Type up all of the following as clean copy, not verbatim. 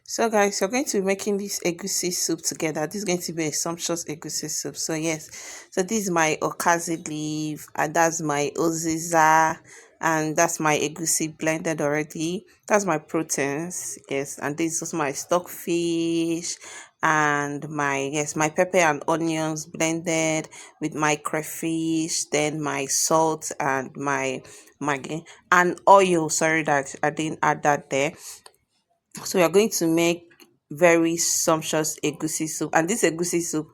So guys, you're going to be making this egusi soup together. This is going to be a sumptuous egusi soup. So yes, so this is my ukazi leaf, and that's my uziza, and that's my egusi blended already. That's my proteins, yes, and this is also my stockfish, and my pepper and onions blended with my crayfish, then my salt and my maggi and oil. Sorry that I didn't add that there. So we are going to make very sumptuous egusi soup, and this egusi soup,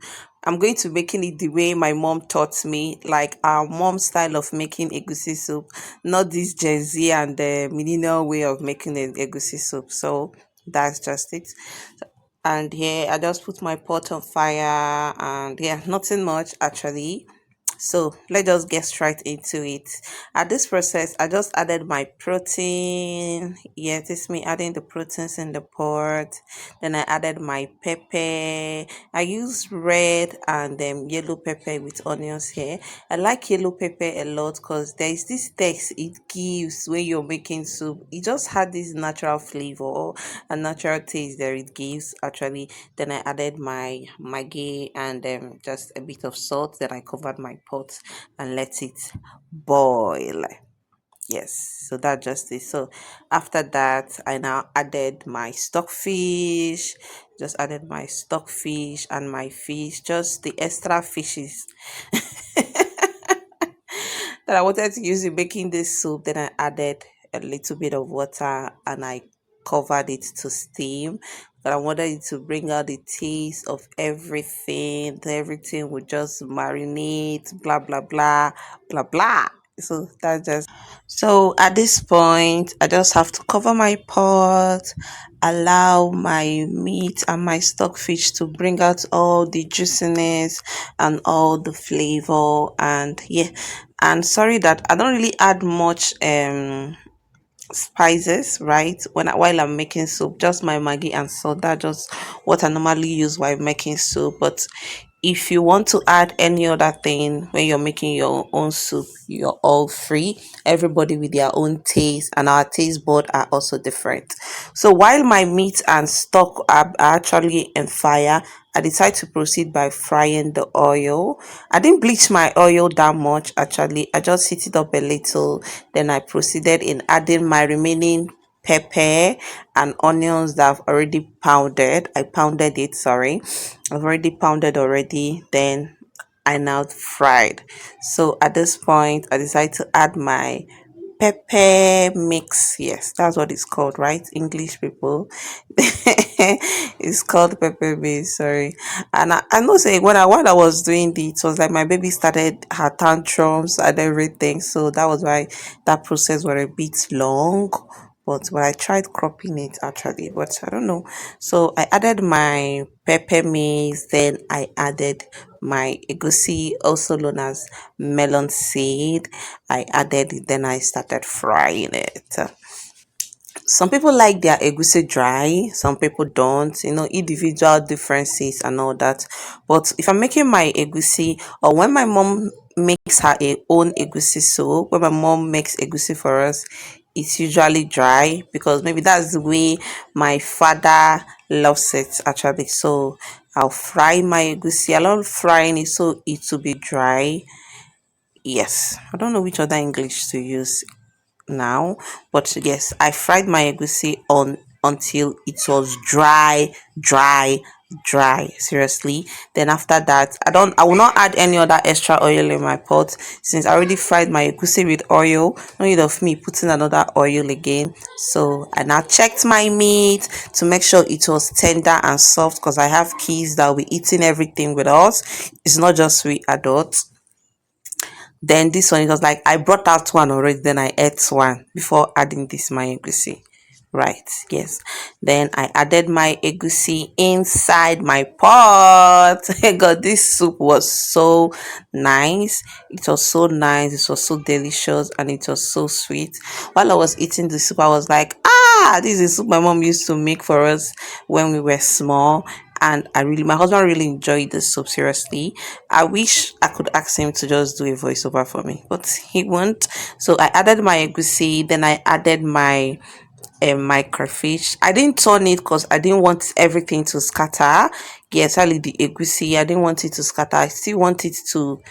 I'm going to making it the way my mom taught me, like our mom style of making egusi soup, not this Gen Z and the millennial way of making an egusi soup. So that's just it. And here I just put my pot on fire, and yeah, nothing much actually. So let's just get straight into it. At this process, I just added my protein. Yes, it's me adding the proteins in the pot. Then I added my pepper. I use red and yellow pepper with onions here. I like yellow pepper a lot because there is this taste it gives when you're making soup. It just had this natural flavor and natural taste there it gives actually. Then I added my maggi and just a bit of salt. Then I covered my pot and let it boil. Yes, so that just is. So after that, I now added my stockfish. Just added my stockfish and my fish, just the extra fishes that I wanted to use in making this soup. Then I added a little bit of water and I covered it to steam. But I wanted it to bring out the taste of everything. Everything would just marinate, blah blah blah, blah blah. So that's just so at this point, I just have to cover my pot, allow my meat and my stockfish to bring out all the juiciness and all the flavor. And yeah, and sorry that I don't really add much spices, right, while I'm making soup. Just my maggi and salt. That's just what I normally use while making soup. But if you want to add any other thing when you're making your own soup, you're all free. Everybody with their own taste, and our taste board are also different. So while my meat and stock are actually in fire, I decided to proceed by frying the oil. I didn't bleach my oil that much actually. I just heat it up a little. Then I proceeded in adding my remaining pepper and onions that I've already pounded. I pounded it, sorry. I've already pounded already. Then I now fried. So at this point, I decided to add my pepper mix. Yes, that's what it's called, right? English people. It's called pepper mix, sorry. And I know say while I was doing it was like my baby started her tantrums and everything. So that was why that process was a bit long. But I tried cropping it actually, but I don't know. So I added my pepper mix, then I added my egusi, also known as melon seed. I added it, then I started frying it. Some people like their egusi dry, some people don't, individual differences and all that. But if I'm making my egusi, or when my mom makes her own egusi soup, when my mom makes egusi for us, it's usually dry because maybe that's the way my father loves it actually. So I'll fry my egusi. I love frying it so it to be dry. Yes, I don't know which other English to use now, but yes, I fried my egusi on until it was dry, dry. Seriously. Then after that, I will not add any other extra oil in my pot since I already fried my egusi with oil. No need of me putting another oil again. So I now checked my meat to make sure it was tender and soft because I have kids that will be eating everything with us. It's not just we adults. Then this one, it was like I brought out one already, then I ate one before adding this my egusi. Right, yes. Then I added my egusi inside my pot. God, this soup was so nice. It was so nice. It was so delicious and it was so sweet. While I was eating the soup, I was like, this is soup my mom used to make for us when we were small. And my husband really enjoyed the soup. Seriously, I wish I could ask him to just do a voiceover for me, but he won't. So I added my egusi, then I added my a microfiche. I didn't turn it because I didn't want everything to scatter. Yes, only the egusi. I didn't want it to scatter. I still want it to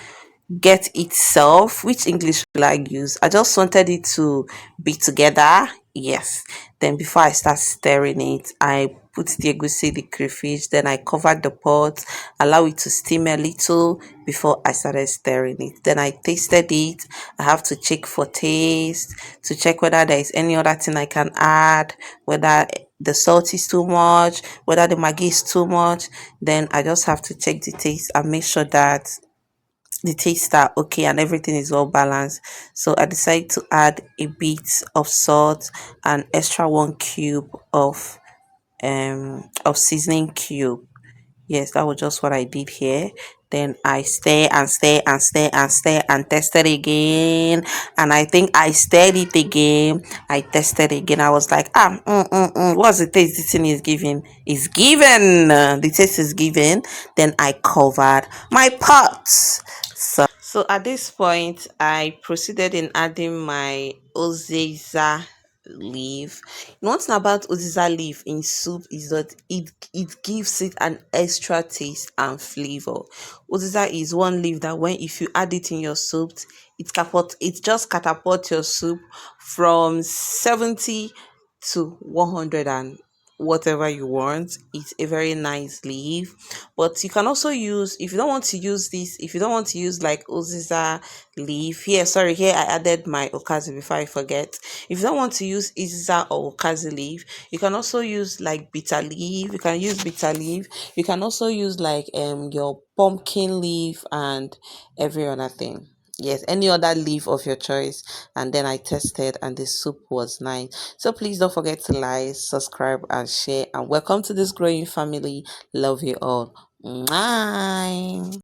get itself. Which English will I use? I just wanted it to be together. Yes. Then before I start stirring it, I put the egusi, the crayfish, then I covered the pot, allow it to steam a little before I started stirring it. Then I tasted it. I have to check for taste, to check whether there is any other thing I can add, whether the salt is too much, whether the maggi is too much. Then I just have to check the taste and make sure that the taste are okay and everything is well balanced. So I decided to add a bit of salt and extra 1 cube of seasoning cube. Yes, that was just what I did here. Then I stir and stir and stir and stir and tested again. And I think I stirred it again. I tested again. I was like, what's the taste this thing is giving? Is given. The taste is given. Then I covered my pot. So at this point, I proceeded in adding my uziza leaf. One thing about uziza leaf in soup is that it gives it an extra taste and flavor. Uziza is one leaf that when if you add it in your soup, it just catapult your soup from 70 to 100 and whatever you want. It's a very nice leaf, but you can also use, if you don't want to use this, if you don't want to use like uziza leaf here, sorry, here I added my ukazi before I forget. If you don't want to use uziza or ukazi leaf, you can also use like bitter leaf. You can use bitter leaf. You can also use like your pumpkin leaf and every other thing. Yes, any other leaf of your choice. And then I tested and the soup was nice. So please don't forget to like, subscribe and share, and welcome to this growing family. Love you all. Bye.